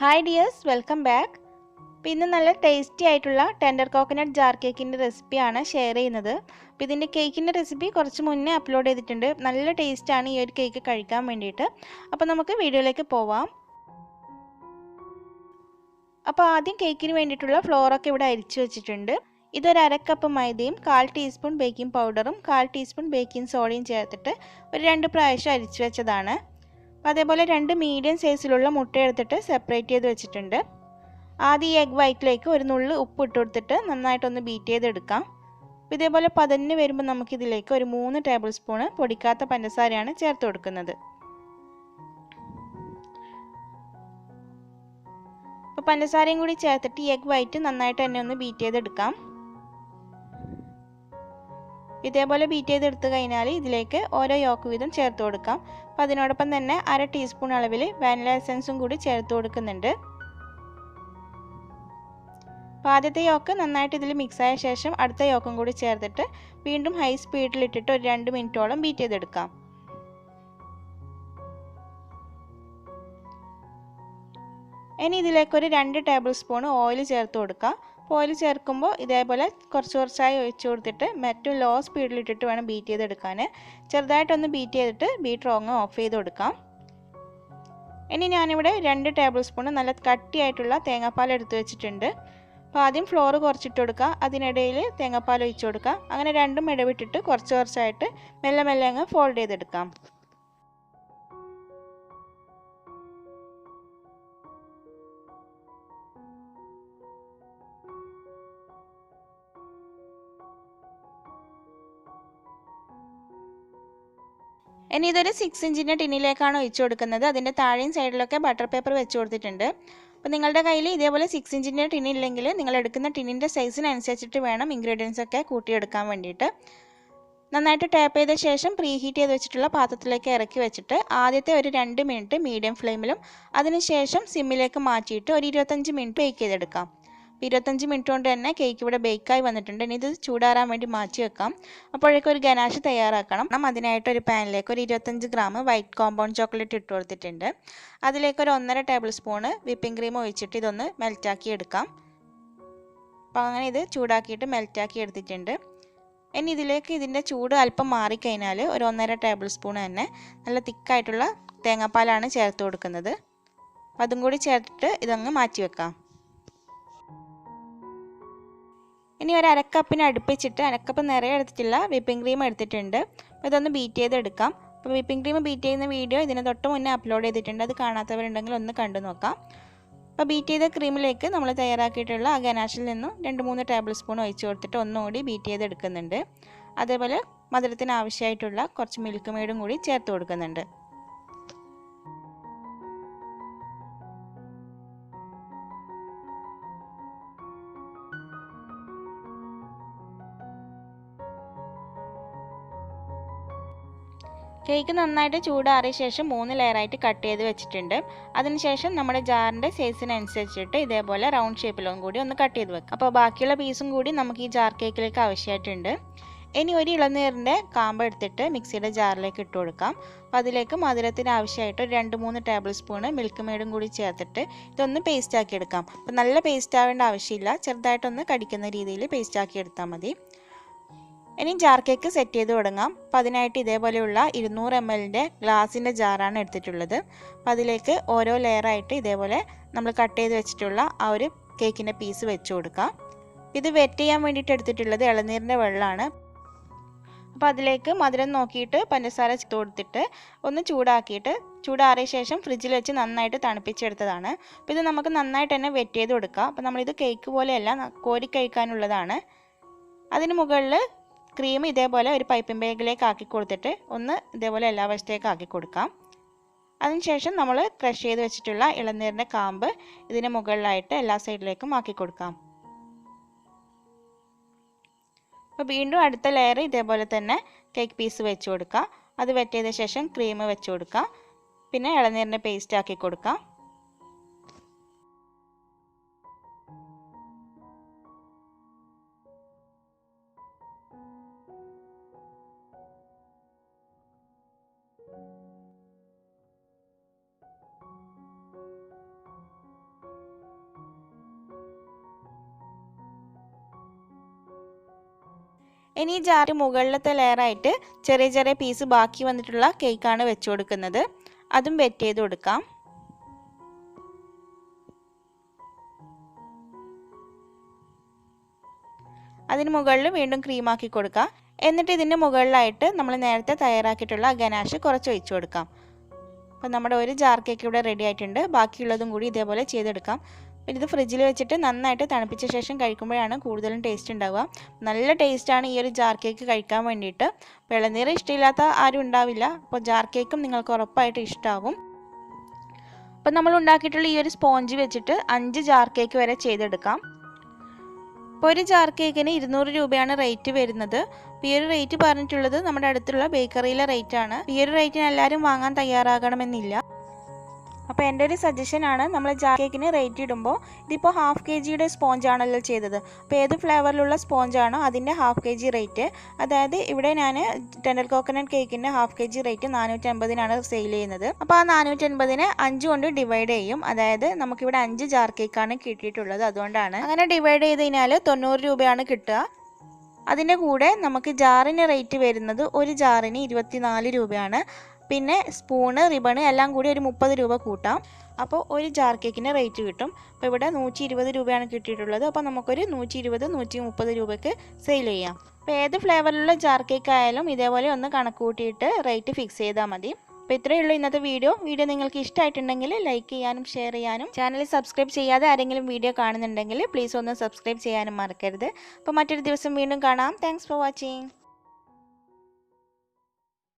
Hi dears, welcome back. പിന്നെ നല്ല tasty ആയിട്ടുള്ള ടെൻഡർ കോക്കനട്ട് ജാർ കേക്കിന്റെ റെസിപ്പിയാണ് ഷെയർ ചെയ്യുന്നത്. അപ്പോൾ ഇതിന്റെ കേക്കിന്റെ റെസിപ്പി കുറച്ച് മുന്നേ അപ്ലോഡ് ചെയ്തിട്ടുണ്ട്. നല്ല ടേസ്റ്റ് ആണ് ഈ ഒരു കേക്ക് കഴിക്കാൻ വേണ്ടിയിട്ട്. അപ്പോൾ നമുക്ക് വീഡിയോയിലേക്ക് പോവാം. അപ്പോൾ ആദ്യം കേക്കിന് വേണ്ടിയിട്ടുള്ള ഫ്ലോർ ഒക്കെ ഇവിടെ അരിച്ചു വെച്ചിട്ടുണ്ട്. ഇതൊരു 1/2 കപ്പ് മൈദയും 1/4 ടീസ്പൂൺ ബേക്കിംഗ് പൗഡറും 1/4 ടീസ്പൂൺ ബേക്കിംഗ് സോഡയും ചേർത്തിട്ട് ഒരു 2 പ്രാവശ്യം അരിച്ചു വെച്ചതാണ്. അതേപോലെ 2 മീഡിയം സൈസിലുള്ള മുട്ട എടുത്തിട്ട് സെപ്പറേറ്റ് ചെയ്ത് വെച്ചിട്ടുണ്ട്. ആദ്യം ഈ എഗ് വൈറ്റിലേക്ക് ഒരു നുള്ളു ഉപ്പ് ഇട്ട് കൊടുത്തിട്ട് നന്നായിട്ടൊന്ന് ബീറ്റ് ചെയ്തെടുക്കാം. അപ്പോൾ ഇതേപോലെ പതഞ്ഞ് വരുമ്പോൾ നമുക്കിതിലേക്ക് ഒരു 3 ടേബിൾ സ്പൂണ് പൊടിക്കാത്ത പഞ്ചസാരയാണ് ചേർത്ത് കൊടുക്കുന്നത്. അപ്പോൾ പഞ്ചസാരയും കൂടി ചേർത്തിട്ട് ഈ എഗ് വൈറ്റ് നന്നായിട്ട് തന്നെ ഒന്ന് ബീറ്റ് ചെയ്തെടുക്കാം. ഇതേപോലെ ബീറ്റ് ചെയ്തെടുത്ത് കഴിഞ്ഞാൽ ഇതിലേക്ക് ഓരോ യോക്ക് വീതം ചേർത്ത് കൊടുക്കാം. അപ്പോൾ അതിനോടൊപ്പം തന്നെ 1/2 ടീസ്പൂൺ അളവിൽ വാനില എസൻസും കൂടി ചേർത്ത് കൊടുക്കുന്നുണ്ട്. അപ്പോൾ ആദ്യത്തെ യോക്ക് നന്നായിട്ട് ഇതിൽ മിക്സായ ശേഷം അടുത്ത യോക്കും കൂടി ചേർത്തിട്ട് വീണ്ടും ഹൈ സ്പീഡിലിട്ടിട്ട് ഒരു 2 മിനിറ്റോളം ബീറ്റ് ചെയ്തെടുക്കാം. ഇനി ഇതിലേക്ക് ഒരു 2 ടേബിൾ സ്പൂൺ ഓയിൽ ചേർത്ത് കൊടുക്കാം. ഓയിൽ ചേർക്കുമ്പോൾ ഇതേപോലെ കുറച്ചായി ഒഴിച്ചു കൊടുത്തിട്ട് മറ്റും ലോ സ്പീഡിലിട്ടിട്ട് വേണം ബീറ്റ് ചെയ്തെടുക്കാൻ. ചെറുതായിട്ടൊന്ന് ബീറ്റ് ചെയ്തിട്ട് ബീറ്റർ ഓഫ് ചെയ്ത് കൊടുക്കാം. ഇനി ഞാനിവിടെ 2 ടേബിൾ സ്പൂൺ നല്ല കട്ടിയായിട്ടുള്ള തേങ്ങാപ്പാൽ എടുത്ത് വെച്ചിട്ടുണ്ട്. അപ്പോൾ ആദ്യം ഫ്ലോർ കുറച്ചിട്ട് കൊടുക്കുക, അതിനിടയിൽ തേങ്ങാപ്പാൽ ഒഴിച്ചു കൊടുക്കുക. അങ്ങനെ രണ്ടും ഇടവിട്ടിട്ട് കുറച്ചായിട്ട് മെല്ലെ മെല്ലെ അങ്ങ് ഫോൾഡ് ചെയ്തെടുക്കാം. ഇനി ഇതൊരു 6 ഇഞ്ചിൻ്റെ ടിന്നിലേക്കാണ് ഒഴിച്ചു കൊടുക്കുന്നത്. അതിൻ്റെ താഴെയും സൈഡിലൊക്കെ ബട്ടർ പേപ്പർ വെച്ച് കൊടുത്തിട്ടുണ്ട്. അപ്പോൾ നിങ്ങളുടെ കയ്യിൽ ഇതേപോലെ 6 ഇഞ്ചിൻ്റെ ടിന്നില്ലെങ്കിൽ നിങ്ങൾ എടുക്കുന്ന ടിന്നിൻ്റെ സൈസിനനുസരിച്ചിട്ട് വേണം ഇൻഗ്രീഡിയൻസ് ഒക്കെ കൂട്ടിയെടുക്കാൻ വേണ്ടിയിട്ട്. നന്നായിട്ട് ടാപ്പ് ചെയ്ത ശേഷം പ്രീ ഹീറ്റ് ചെയ്ത് വെച്ചിട്ടുള്ള പാത്രത്തിലേക്ക് ഇറക്കി വെച്ചിട്ട് ആദ്യത്തെ ഒരു 2 മിനിറ്റ് മീഡിയം ഫ്ലെയിമിലും അതിനുശേഷം സിമ്മിലേക്ക് മാറ്റിയിട്ട് ഒരു 25 മിനിറ്റ് ബേക്ക് ചെയ്തെടുക്കാം. 25 മിനിറ്റ് കൊണ്ട് തന്നെ കേക്ക് ഇവിടെ ബേക്കായി വന്നിട്ടുണ്ട്. ഇനി ഇത് ചൂടാറാൻ വേണ്ടി മാറ്റി വെക്കാം. അപ്പോഴേക്കും ഒരു ഗനാഷ് തയ്യാറാക്കണം. അതിനായിട്ട് ഒരു പാനിലേക്ക് ഒരു 25 ഗ്രാം വൈറ്റ് കോമ്പൗണ്ട് ചോക്ലേറ്റ് ഇട്ട് കൊടുത്തിട്ടുണ്ട്. അതിലേക്ക് ഒരു 1.5 ടേബിൾ സ്പൂണ് വിപ്പിംഗ് ക്രീം ഒഴിച്ചിട്ട് ഇതൊന്ന് മെൽറ്റാക്കി എടുക്കാം. അപ്പോൾ അങ്ങനെ ഇത് ചൂടാക്കിയിട്ട് മെൽറ്റാക്കി എടുത്തിട്ടുണ്ട്. ഇനി ഇതിലേക്ക് ഇതിൻ്റെ ചൂട് അല്പം മാറിക്കഴിഞ്ഞാൽ ഒരു 1.5 ടേബിൾ സ്പൂൺ തന്നെ നല്ല തിക്കായിട്ടുള്ള തേങ്ങാപ്പാലാണ് ചേർത്ത് കൊടുക്കുന്നത്. അപ്പോൾ അതും കൂടി ചേർത്തിട്ട് ഇതങ്ങ് മാറ്റി വെക്കാം. ഇനി ഒരു 1/2 കപ്പിന് അടുപ്പിച്ചിട്ട് 1/2 കപ്പ് നിറയെ എടുത്തിട്ടില്ല വിപ്പിംഗ് ക്രീം എടുത്തിട്ടുണ്ട്. അപ്പോൾ ഇതൊന്ന് ബീറ്റ് ചെയ്തെടുക്കാം. അപ്പോൾ വിപ്പിംഗ് ക്രീം ബീറ്റ് ചെയ്യുന്ന വീഡിയോ ഇതിന് തൊട്ട് മുന്നേ അപ്ലോഡ് ചെയ്തിട്ടുണ്ട്. അത് കാണാത്തവരുണ്ടെങ്കിൽ ഒന്ന് കണ്ടു നോക്കാം. അപ്പോൾ ബീറ്റ് ചെയ്ത ക്രീമിലേക്ക് നമ്മൾ തയ്യാറാക്കിയിട്ടുള്ള ആ ഗനാഷിൽ നിന്നും 2-3 ടേബിൾ സ്പൂൺ ഒഴിച്ച് കൊടുത്തിട്ട് ഒന്നുകൂടി ബീറ്റ് ചെയ്തെടുക്കുന്നുണ്ട്. അതേപോലെ മധുരത്തിന് ആവശ്യമായിട്ടുള്ള കുറച്ച് മിൽക്ക് മെയ്ഡും കൂടി ചേർത്ത് കൊടുക്കുന്നുണ്ട്. കേക്ക് നന്നായിട്ട് ചൂടാറിയ ശേഷം 3 ലെയറായിട്ട് കട്ട് ചെയ്ത് വെച്ചിട്ടുണ്ട്. അതിനുശേഷം നമ്മുടെ ജാറിൻ്റെ സൈസിനനുസരിച്ചിട്ട് ഇതേപോലെ റൗണ്ട് ഷേപ്പിലും കൂടി ഒന്ന് കട്ട് ചെയ്ത് വെക്കാം. അപ്പോൾ ബാക്കിയുള്ള പീസും കൂടി നമുക്ക് ഈ ജാർ കേക്കിലേക്ക് ആവശ്യമായിട്ടുണ്ട്. ഇനി ഒരു ഇളനീരിൻ്റെ കാമ്പ് എടുത്തിട്ട് മിക്സിയുടെ ജാറിലേക്ക് ഇട്ട് കൊടുക്കാം. അപ്പോൾ അതിലേക്ക് മധുരത്തിന് ആവശ്യമായിട്ട് ഒരു 2-3 ടേബിൾ സ്പൂണ് മിൽക്ക് മെയ്ഡും കൂടി ചേർത്തിട്ട് ഇതൊന്ന് പേസ്റ്റ് ആക്കി എടുക്കാം. അപ്പോൾ നല്ല പേസ്റ്റ് ആവേണ്ട ആവശ്യമില്ല, ചെറുതായിട്ടൊന്ന് കടിക്കുന്ന രീതിയിൽ പേസ്റ്റ് ആക്കി എടുത്താൽ മതി. ഇനി ജാർ കേക്ക് സെറ്റ് ചെയ്ത് തുടങ്ങാം. അപ്പോൾ അതിനായിട്ട് ഇതേപോലെയുള്ള 200 ml ഗ്ലാസിൻ്റെ ജാറാണ് എടുത്തിട്ടുള്ളത്. അപ്പോൾ അതിലേക്ക് ഓരോ ലെയറായിട്ട് ഇതേപോലെ നമ്മൾ കട്ട് ചെയ്ത് വെച്ചിട്ടുള്ള ആ ഒരു കേക്കിൻ്റെ പീസ് വെച്ച് കൊടുക്കാം. ഇത് വെറ്റ് ചെയ്യാൻ വേണ്ടിയിട്ട് എടുത്തിട്ടുള്ളത് ഇളനീരിൻ്റെ വെള്ളമാണ്. അപ്പോൾ അതിലേക്ക് മധുരം നോക്കിയിട്ട് പഞ്ചസാര ചേർത്ത് കൊടുത്തിട്ട് ഒന്ന് ചൂടാറിയ ശേഷം ഫ്രിഡ്ജിൽ വെച്ച് നന്നായിട്ട് തണുപ്പിച്ചെടുത്തതാണ്. അപ്പോൾ ഇത് നമുക്ക് നന്നായിട്ട് തന്നെ വെറ്റ് ചെയ്ത് കൊടുക്കാം. അപ്പോൾ നമ്മളിത് കേക്ക് പോലെയല്ല, കോരി കഴിക്കാനുള്ളതാണ്. അതിന് മുകളിൽ ക്രീം ഇതേപോലെ ഒരു പൈപ്പിംഗ് ബാഗിലേക്ക് ആക്കി കൊടുത്തിട്ട് ഒന്ന് ഇതേപോലെ എല്ലാ വശത്തേക്ക് ആക്കി കൊടുക്കാം. അതിനുശേഷം നമ്മൾ ക്രഷ് ചെയ്ത് വെച്ചിട്ടുള്ള ഇളനീരിൻ്റെ കാമ്പ് ഇതിന് മുകളിലായിട്ട് എല്ലാ സൈഡിലേക്കും ആക്കി കൊടുക്കാം. അപ്പോൾ വീണ്ടും അടുത്ത ലെയർ ഇതേപോലെ തന്നെ കേക്ക് പീസ് വെച്ച് കൊടുക്കുക. അത് വെറ്റ് ചെയ്ത ശേഷം ക്രീം വെച്ച് കൊടുക്കുക. പിന്നെ ഇളനീരിൻ്റെ പേസ്റ്റ് ആക്കി കൊടുക്കാം. ഇനി ഈ ജാറിന് മുകളിലത്തെ ലെയറായിട്ട് ചെറിയ ചെറിയ പീസ് ബാക്കി വന്നിട്ടുള്ള കേക്കാണ് വെച്ച് കൊടുക്കുന്നത്. അതും വെറ്റ് ചെയ്ത് കൊടുക്കാം. അതിന് മുകളിൽ വീണ്ടും ക്രീമാക്കി കൊടുക്കുക. എന്നിട്ട് ഇതിൻ്റെ മുകളിലായിട്ട് നമ്മൾ നേരത്തെ തയ്യാറാക്കിയിട്ടുള്ള ഗനാഷ് കുറച്ച് ഒഴിച്ചു കൊടുക്കാം. അപ്പോൾ നമ്മുടെ ഒരു ജാർ കേക്ക് ഇവിടെ റെഡി ആയിട്ടുണ്ട്. ബാക്കിയുള്ളതും കൂടി ഇതേപോലെ ചെയ്തെടുക്കാം. പിന്നെ ഇത് ഫ്രിഡ്ജിൽ വെച്ചിട്ട് നന്നായിട്ട് തണുപ്പിച്ച ശേഷം കഴിക്കുമ്പോഴാണ് കൂടുതലും ടേസ്റ്റ് ഉണ്ടാവുക. നല്ല ടേസ്റ്റാണ് ഈ ഒരു ജാർ കേക്ക് കഴിക്കാൻ വേണ്ടിയിട്ട്. ഇളനീര് ഇഷ്ടമില്ലാത്ത ആരും ഉണ്ടാവില്ല. അപ്പോൾ ജാർ കേക്കും നിങ്ങൾക്ക് ഉറപ്പായിട്ട് ഇഷ്ടമാവും. അപ്പോൾ നമ്മൾ ഉണ്ടാക്കിയിട്ടുള്ള ഈ ഒരു സ്പോഞ്ച് വെച്ചിട്ട് 5 ജാർ കേക്ക് വരെ ചെയ്തെടുക്കാം. ഇപ്പോൾ ഒരു ജാർ കേക്കിന് 200 രൂപയാണ് റേറ്റ് വരുന്നത്. ഈ ഒരു റേറ്റ് പറഞ്ഞിട്ടുള്ളത് നമ്മുടെ അടുത്തുള്ള ബേക്കറിയിലെ റേറ്റ് ആണ്. ഈ ഒരു റേറ്റിന് എല്ലാവരും വാങ്ങാൻ തയ്യാറാകണമെന്നില്ല. അപ്പോൾ എൻ്റെ ഒരു സജഷനാണ്, നമ്മൾ ജാർ കേക്കിന് റേറ്റ് ഇടുമ്പോൾ ഇതിപ്പോൾ ഹാഫ് kg സ്പോഞ്ച് ആണല്ലോ ചെയ്തത്. അപ്പോൾ ഏത് ഫ്ലേവറിലുള്ള സ്പോഞ്ചാണോ അതിൻ്റെ ഹാഫ് kg റേറ്റ്. അതായത് ഇവിടെ ഞാൻ ടെൻഡർ കോക്കനട്ട് കേക്കിൻ്റെ ഹാഫ് kg റേറ്റ് 450-നാണ് സെയിൽ ചെയ്യുന്നത്. അപ്പോൾ ആ 450-നെ 5 കൊണ്ട് ഡിവൈഡ് ചെയ്യും. അതായത് നമുക്കിവിടെ 5 ജാർ കേക്കാണ് കിട്ടിയിട്ടുള്ളത്. അതുകൊണ്ടാണ് അങ്ങനെ ഡിവൈഡ് ചെയ്ത് കഴിഞ്ഞാൽ 90 രൂപയാണ് കിട്ടുക. അതിൻ്റെ കൂടെ നമുക്ക് ജാറിന് റേറ്റ് വരുന്നത് ഒരു ജാറിന് 24 രൂപയാണ്. പിന്നെ സ്പൂണ്, റിബണ് എല്ലാം കൂടി ഒരു 30 രൂപ കൂട്ടാം. അപ്പോൾ ഒരു ജാർ കേക്കിന് റേറ്റ് കിട്ടും. അപ്പോൾ ഇവിടെ 120 രൂപയാണ് കിട്ടിയിട്ടുള്ളത്. അപ്പോൾ നമുക്കൊരു 120-130 രൂപയ്ക്ക് സെയിൽ ചെയ്യാം. അപ്പോൾ ഏത് ഫ്ലേവറിലുള്ള ജാർ കേക്ക് ആയാലും ഇതേപോലെ ഒന്ന് കണക്ക് കൂട്ടിയിട്ട് റേറ്റ് ഫിക്സ് ചെയ്താൽ മതി. അപ്പോൾ ഇത്രയേ ഉള്ളൂ ഇന്നത്തെ വീഡിയോ നിങ്ങൾക്ക് ഇഷ്ടമായിട്ടുണ്ടെങ്കിൽ ലൈക്ക് ചെയ്യാനും ഷെയർ ചെയ്യാനും, ചാനൽ സബ്സ്ക്രൈബ് ചെയ്യാതെ ആരെങ്കിലും വീഡിയോ കാണുന്നുണ്ടെങ്കിൽ പ്ലീസ് ഒന്ന് സബ്സ്ക്രൈബ് ചെയ്യാനും മറക്കരുത്. അപ്പോൾ മറ്റൊരു ദിവസം വീണ്ടും കാണാം. Thanks for watching.